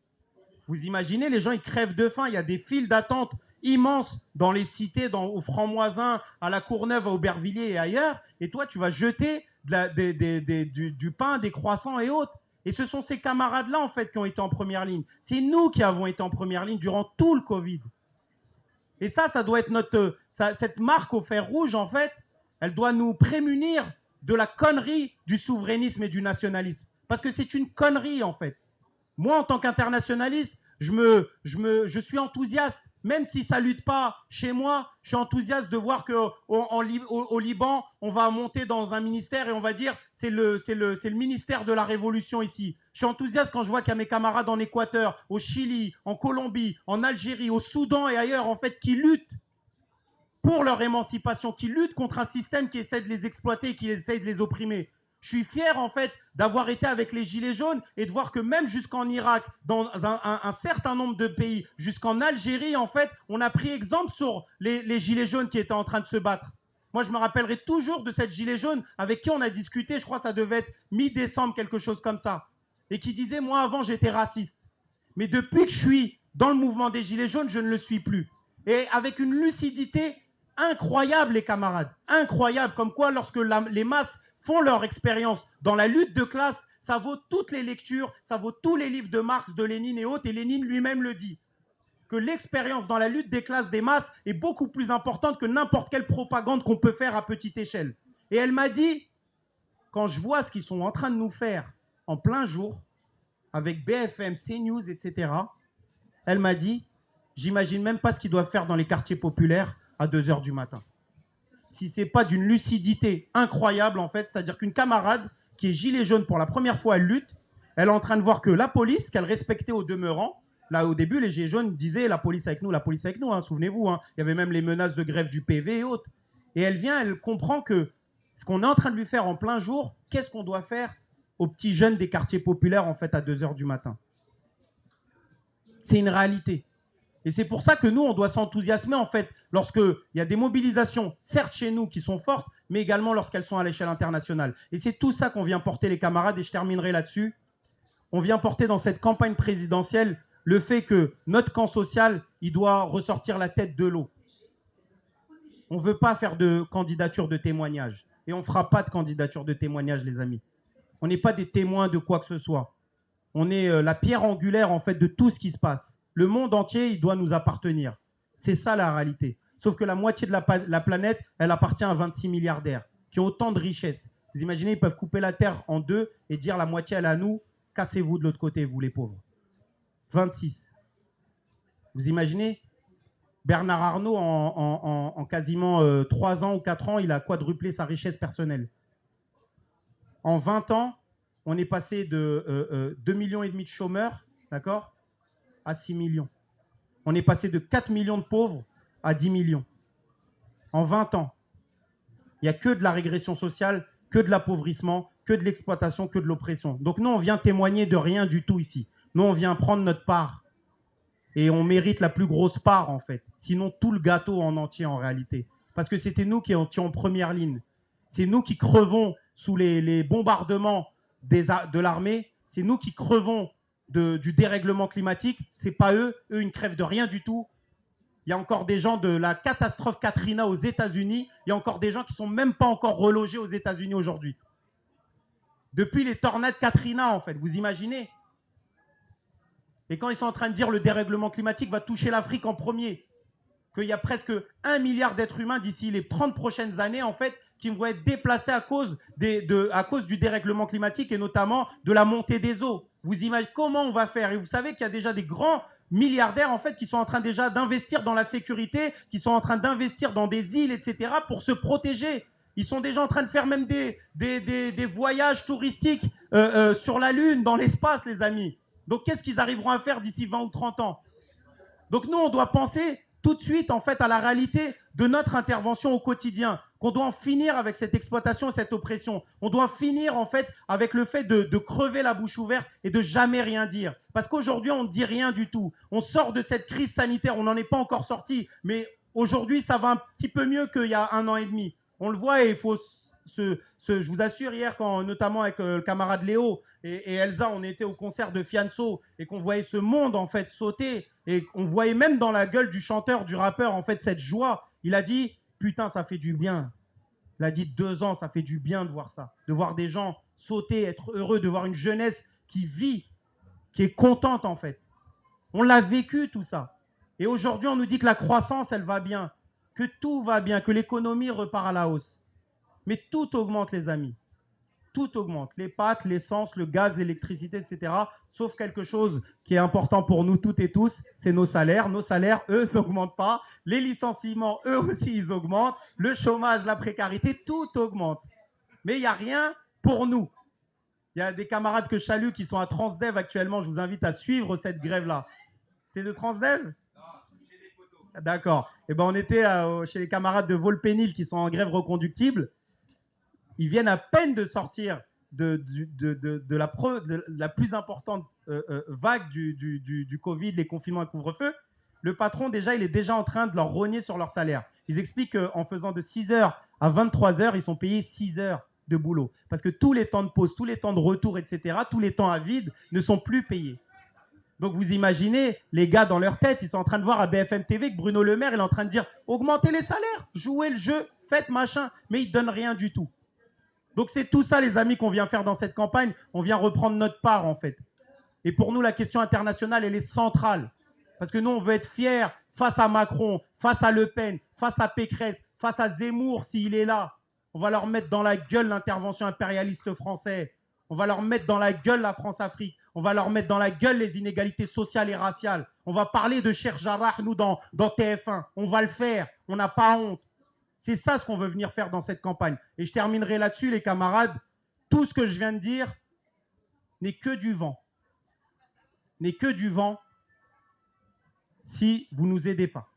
Vous imaginez, les gens, ils crèvent de faim. Il y a des files d'attente immenses dans les cités, au Franc-Moisin, à la Courneuve, à Aubervilliers et ailleurs. Et toi, tu vas jeter du pain, des croissants et autres. Et ce sont ces camarades-là, en fait, qui ont été en première ligne. C'est nous qui avons été en première ligne durant tout le Covid. Et ça doit être cette marque au fer rouge, en fait, elle doit nous prémunir de la connerie du souverainisme et du nationalisme. Parce que c'est une connerie, en fait. Moi, en tant qu'internationaliste, je suis enthousiaste. Même si ça ne lutte pas chez moi, je suis enthousiaste de voir qu'au Liban, on va monter dans un ministère et on va dire c'est le ministère de la révolution ici. Je suis enthousiaste quand je vois qu'il y a mes camarades en Équateur, au Chili, en Colombie, en Algérie, au Soudan et ailleurs, en fait, qui luttent pour leur émancipation, qui luttent contre un système qui essaie de les exploiter et qui essaie de les opprimer. Je suis fier, en fait, d'avoir été avec les Gilets jaunes et de voir que même jusqu'en Irak, dans un certain nombre de pays, jusqu'en Algérie, en fait, on a pris exemple sur les Gilets jaunes qui étaient en train de se battre. Moi, je me rappellerai toujours de cette Gilet jaune avec qui on a discuté, je crois que ça devait être mi-décembre, quelque chose comme ça, et qui disait, moi, avant, j'étais raciste. Mais depuis que je suis dans le mouvement des Gilets jaunes, je ne le suis plus. Et avec une lucidité Incroyable, les camarades. Incroyable. Comme quoi, lorsque les masses font leur expérience dans la lutte de classe, ça vaut toutes les lectures, ça vaut tous les livres de Marx, de Lénine et autres. Et Lénine lui-même le dit, que l'expérience dans la lutte des classes des masses est beaucoup plus importante que n'importe quelle propagande qu'on peut faire à petite échelle. Et elle m'a dit, quand je vois ce qu'ils sont en train de nous faire en plein jour, avec BFM, CNews, etc., elle m'a dit, j'imagine même pas ce qu'ils doivent faire dans les quartiers populaires à 2 h du matin. Si ce n'est pas d'une lucidité incroyable, en fait, c'est-à-dire qu'une camarade qui est gilet jaune pour la première fois, elle lutte, elle est en train de voir que la police, qu'elle respectait au demeurant, là au début, les gilets jaunes disaient la police avec nous, hein, souvenez-vous, hein. Il y avait même les menaces de grève du PV et autres. Et elle vient, elle comprend que ce qu'on est en train de lui faire en plein jour, qu'est-ce qu'on doit faire aux petits jeunes des quartiers populaires, en fait, à 2 h du matin. C'est une réalité. Et c'est pour ça que nous, on doit s'enthousiasmer, en fait, lorsqu'il y a des mobilisations, certes chez nous, qui sont fortes, mais également lorsqu'elles sont à l'échelle internationale. Et c'est tout ça qu'on vient porter, les camarades, et je terminerai là-dessus. On vient porter dans cette campagne présidentielle le fait que notre camp social, il doit ressortir la tête de l'eau. On ne veut pas faire de candidature de témoignage. Et on ne fera pas de candidature de témoignage, les amis. On n'est pas des témoins de quoi que ce soit. On est la pierre angulaire, en fait, de tout ce qui se passe. Le monde entier, il doit nous appartenir. C'est ça la réalité. Sauf que la moitié de la planète, elle appartient à 26 milliardaires qui ont autant de richesses. Vous imaginez, ils peuvent couper la Terre en deux et dire la moitié, elle est à nous, cassez-vous de l'autre côté, vous les pauvres. 26. Vous imaginez, Bernard Arnault, en quasiment 3 ans ou 4 ans, il a quadruplé sa richesse personnelle. En 20 ans, on est passé de 2,5 millions de chômeurs, d'accord, à 6 millions. On est passé de 4 millions de pauvres à 10 millions. En 20 ans. Il n'y a que de la régression sociale, que de l'appauvrissement, que de l'exploitation, que de l'oppression. Donc nous, on vient témoigner de rien du tout ici. Nous, on vient prendre notre part. Et on mérite la plus grosse part, en fait. Sinon, tout le gâteau en entier, en réalité. Parce que c'était nous qui étions en première ligne. C'est nous qui crevons sous les bombardements de l'armée. C'est nous qui crevons du dérèglement climatique. Ce n'est pas eux. Eux, ils ne crèvent de rien du tout. Il y a encore des gens de la catastrophe Katrina aux États-Unis. Il y a encore des gens qui ne sont même pas encore relogés aux États-Unis aujourd'hui. Depuis les tornades Katrina, en fait. Vous imaginez ? Et quand ils sont en train de dire que le dérèglement climatique va toucher l'Afrique en premier, qu'il y a presque 1 milliard d'êtres humains d'ici les 30 prochaines années, en fait, qui vont être déplacés à cause du dérèglement climatique et notamment de la montée des eaux. Vous imaginez comment on va faire? Et vous savez qu'il y a déjà des grands milliardaires, en fait, qui sont en train déjà d'investir dans la sécurité, qui sont en train d'investir dans des îles, etc., pour se protéger. Ils sont déjà en train de faire même des voyages touristiques sur la Lune, dans l'espace, les amis. Donc, qu'est-ce qu'ils arriveront à faire d'ici 20 ou 30 ans? Donc, nous, on doit penser tout de suite, en fait, à la réalité de notre intervention au quotidien, qu'on doit en finir avec cette exploitation et cette oppression. On doit finir, en fait, avec le fait de crever la bouche ouverte et de jamais rien dire. Parce qu'aujourd'hui, on ne dit rien du tout. On sort de cette crise sanitaire, on n'en est pas encore sorti, mais aujourd'hui, ça va un petit peu mieux qu'il y a 1 an et demi. On le voit et il faut je vous assure, hier, notamment avec le camarade Léo et Elsa, on était au concert de Fianso et qu'on voyait ce monde, en fait, sauter. Et on voyait même dans la gueule du chanteur, du rappeur, en fait, cette joie. Il a dit, putain, ça fait du bien. Il a dit 2 ans, ça fait du bien de voir ça. De voir des gens sauter, être heureux, de voir une jeunesse qui vit, qui est contente, en fait. On l'a vécu, tout ça. Et aujourd'hui, on nous dit que la croissance, elle va bien, que tout va bien, que l'économie repart à la hausse. Mais tout augmente, les amis. Tout augmente. Les pâtes, l'essence, le gaz, l'électricité, etc. Sauf quelque chose qui est important pour nous toutes et tous, c'est nos salaires. Nos salaires, eux, n'augmentent pas. Les licenciements, eux aussi, ils augmentent. Le chômage, la précarité, tout augmente. Mais il n'y a rien pour nous. Il y a des camarades que je salue qui sont à Transdev actuellement. Je vous invite à suivre cette grève-là. C'est de Transdev ? Non, chez des poteaux. D'accord. Eh ben, on était chez les camarades de Volpénil qui sont en grève reconductible. Ils viennent à peine de sortir de la plus importante vague du Covid, les confinements et couvre-feu. Le patron, déjà, il est déjà en train de leur rogner sur leur salaire. Ils expliquent qu'en faisant de 6 heures à 23 heures, ils sont payés 6 heures de boulot. Parce que tous les temps de pause, tous les temps de retour, etc., tous les temps à vide ne sont plus payés. Donc vous imaginez, les gars dans leur tête, ils sont en train de voir à BFM TV que Bruno Le Maire, il est en train de dire augmentez les salaires, jouez le jeu, faites machin, mais il ne donne rien du tout. Donc c'est tout ça, les amis, qu'on vient faire dans cette campagne. On vient reprendre notre part, en fait. Et pour nous, la question internationale, elle est centrale. Parce que nous, on veut être fiers face à Macron, face à Le Pen, face à Pécresse, face à Zemmour, s'il est là. On va leur mettre dans la gueule l'intervention impérialiste française. On va leur mettre dans la gueule la France-Afrique. On va leur mettre dans la gueule les inégalités sociales et raciales. On va parler de Cheikh Jarrah, nous, dans TF1. On va le faire. On n'a pas honte. C'est ça ce qu'on veut venir faire dans cette campagne. Et je terminerai là-dessus, les camarades. Tout ce que je viens de dire n'est que du vent. N'est que du vent si vous ne nous aidez pas.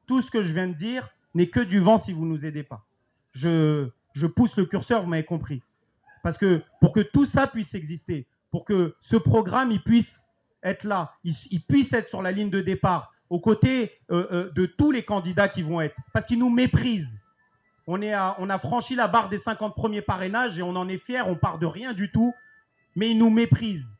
Tout ce que je viens de dire n'est que du vent si vous ne nous aidez pas. Je pousse le curseur, vous m'avez compris. Parce que pour que tout ça puisse exister, pour que ce programme il puisse être là, il puisse être sur la ligne de départ, aux côtés de tous les candidats qui vont être, parce qu'ils nous méprisent. On a franchi la barre des 50 premiers parrainages et on en est fiers, on part de rien du tout, mais ils nous méprisent.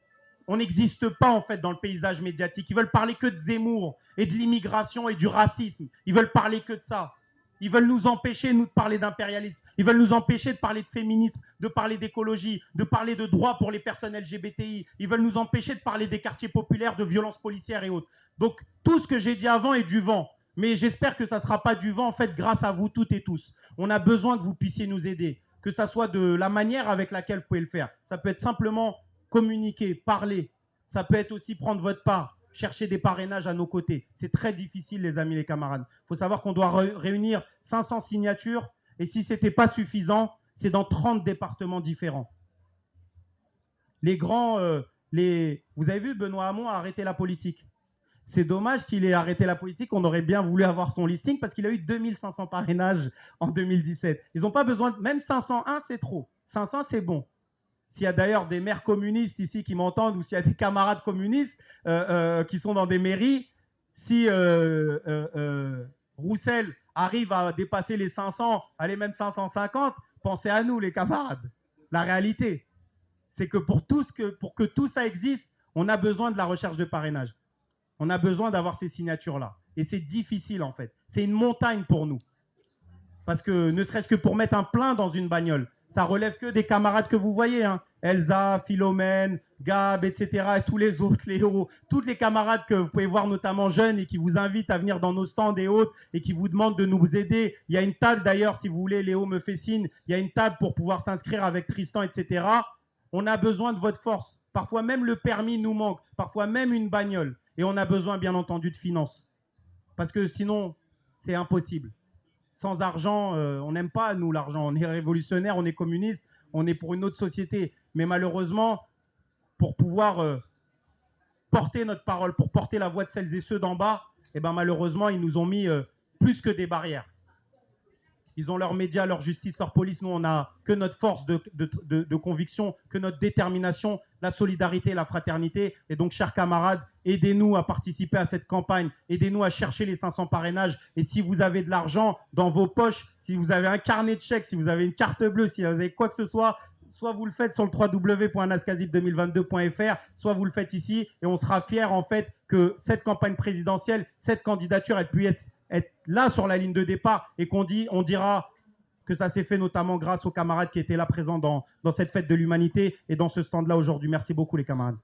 On n'existe pas en fait dans le paysage médiatique. Ils veulent parler que de Zemmour et de l'immigration et du racisme. Ils veulent parler que de ça. Ils veulent nous empêcher, nous, de parler d'impérialisme. Ils veulent nous empêcher de parler de féminisme, de parler d'écologie, de parler de droits pour les personnes LGBTI. Ils veulent nous empêcher de parler des quartiers populaires, de violences policières et autres. Donc, tout ce que j'ai dit avant est du vent. Mais j'espère que ça ne sera pas du vent, en fait, grâce à vous toutes et tous. On a besoin que vous puissiez nous aider, que ça soit de la manière avec laquelle vous pouvez le faire. Ça peut être simplement communiquer, parler. Ça peut être aussi prendre votre part, chercher des parrainages à nos côtés. C'est très difficile, les amis, les camarades. Il faut savoir qu'on doit réunir 500 signatures et si ce n'était pas suffisant, c'est dans 30 départements différents. Les grands, vous avez vu, Benoît Hamon a arrêté la politique. C'est dommage qu'il ait arrêté la politique. On aurait bien voulu avoir son listing parce qu'il a eu 2500 parrainages en 2017. Ils n'ont pas besoin, même 501, c'est trop. 500, c'est bon. S'il y a d'ailleurs des maires communistes ici qui m'entendent ou s'il y a des camarades communistes qui sont dans des mairies, si Roussel arrive à dépasser les 500, allez même 550, pensez à nous les camarades. La réalité, c'est que pour que tout ça existe, on a besoin de la recherche de parrainage. On a besoin d'avoir ces signatures-là. Et c'est difficile en fait. C'est une montagne pour nous. Parce que ne serait-ce que pour mettre un plein dans une bagnole, ça relève que des camarades que vous voyez, hein. Elsa, Philomène, Gab, etc. Et tous les autres, Léo, toutes les camarades que vous pouvez voir, notamment jeunes, et qui vous invitent à venir dans nos stands et autres, et qui vous demandent de nous aider. Il y a une table d'ailleurs, si vous voulez, Léo me fait signe, il y a une table pour pouvoir s'inscrire avec Tristan, etc. On a besoin de votre force. Parfois même le permis nous manque, parfois même une bagnole. Et on a besoin, bien entendu, de finances. Parce que sinon, c'est impossible. Sans argent, on n'aime pas, nous, l'argent. On est révolutionnaire, on est communiste, on est pour une autre société. Mais malheureusement, pour pouvoir porter notre parole, pour porter la voix de celles et ceux d'en bas, eh ben, malheureusement, ils nous ont mis plus que des barrières. Ils ont leurs médias, leur justice, leur police. Nous, on n'a que notre force de conviction, que notre détermination, la solidarité, la fraternité. Et donc, chers camarades, aidez-nous à participer à cette campagne. Aidez-nous à chercher les 500 parrainages. Et si vous avez de l'argent dans vos poches, si vous avez un carnet de chèques, si vous avez une carte bleue, si vous avez quoi que ce soit vous le faites sur le www.nascasip2022.fr, soit vous le faites ici. Et on sera fiers, en fait, que cette campagne présidentielle, cette candidature, elle puisse être là sur la ligne de départ et on dira que ça s'est fait notamment grâce aux camarades qui étaient là présents dans cette fête de l'humanité et dans ce stand-là aujourd'hui. Merci beaucoup les camarades.